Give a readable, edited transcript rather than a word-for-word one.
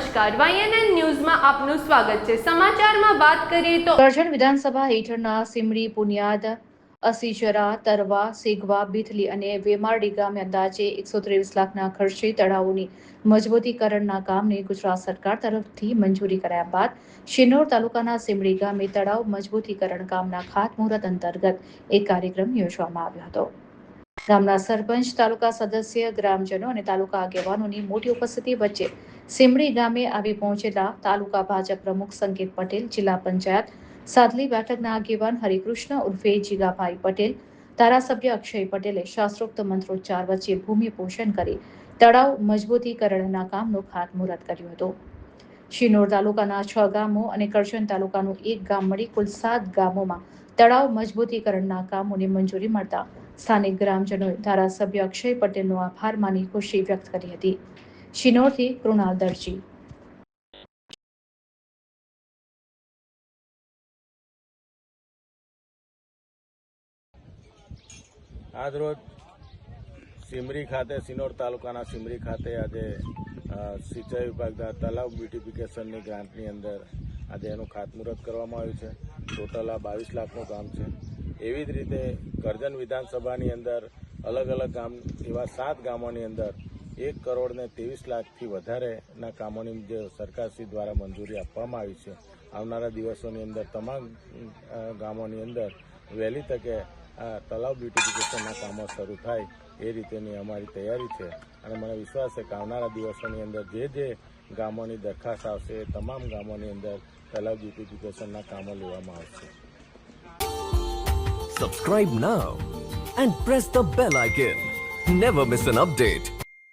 નમસ્કાર, YNN ન્યૂઝમાં આપનું સ્વાગત છે। સમાચારમાં વાત કરીએ તો કરજણ વિધાનસભા હેઠળના સિમડી, પુનિયાદ, અસીચરા, તરવા, સેગવા, બીથલી અને વેમારડી ગામે અંદાજે 123 લાખના ખર્ચે તળાવોની મજબૂતીકરણના કામને ગુજરાત સરકાર તરફથી મંજૂરી કરાયા બાદ શિનોર તાલુકાના સિમડી ગામે તળાવ મજબૂતીકરણ કામના ખાતમુહૂર્ત અંતર્ગત એક કાર્યક્રમ યોજવામાં આવ્યો હતો। ગામના સરપંચ, તાલુકા સદસ્ય, ગ્રામજનો અને તાલુકા આગેવાનોની મોટી ઉપસ્થિતિ વચ્ચે સિમડી ગામે આવી પહોંચેલા તાલુકા ભાજપ પ્રમુખ સંકેત પટેલ, જિલ્લા પંચાયત સાદલી બેઠકના આગેવાન હરિકૃષ્ણ ઉર્ફે જીગાભાઈ પટેલ, ધારાસભ્ય અક્ષય પટેલે શાસ્ત્રોક્ત મંત્રોચ્ચાર વચ્ચે ભૂમિપૂજન કરી તળાવ મજબૂતીકરણના કામનું ખાતમુહૂર્ત કર્યું હતું। શિનોર તાલુકાના 6 ગામો અને કરજણ તાલુકાનું 1 ગામ મળી કુલ 7 ગામોમાં તળાવ મજબૂતીકરણના કામોને મંજૂરી મળતા સ્થાનિક ગ્રામજનોએ ધારાસભ્ય અક્ષય પટેલનો આભાર માની ખુશી વ્યક્ત કરી હતી। શિનોરથી કૃણાલ દરજી। આજરોજ સિમરી ખાતે, સિનોર તાલુકાના સિમરી ખાતે આજે સિંચાઈ વિભાગના તલાવ બ્યુટિફિકેશનની ગ્રાન્ટની અંદર આજે એનું ખાતમુહૂર્ત કરવામાં આવ્યું છે। ટોટલ આ 22 લાખનું કામ છે। એવી જ રીતે કરજણ વિધાનસભાની અંદર અલગ અલગ ગામ એવા 7 ગામોની અંદર 1 કરોડ ને 23 લાખથી વધારેના કામોની જે સરકારશ્રી દ્વારા મંજૂરી આપવામાં આવી છે। આવનારા દિવસોની અંદર તમામ ગામોની અંદર વહેલી તકે તલાવ બ્યુટિફિકેશનના કામો શરૂ થાય એ રીતેની અમારી તૈયારી છે અને મને વિશ્વાસ છે કે આવનારા દિવસોની અંદર જે ગામોની દરખાસ્ત આવશે એ તમામ ગામોની અંદર તલાવ બ્યુટિફિકેશનના કામો લેવામાં આવશે। Subscribe now and press the bell icon. Never miss an update.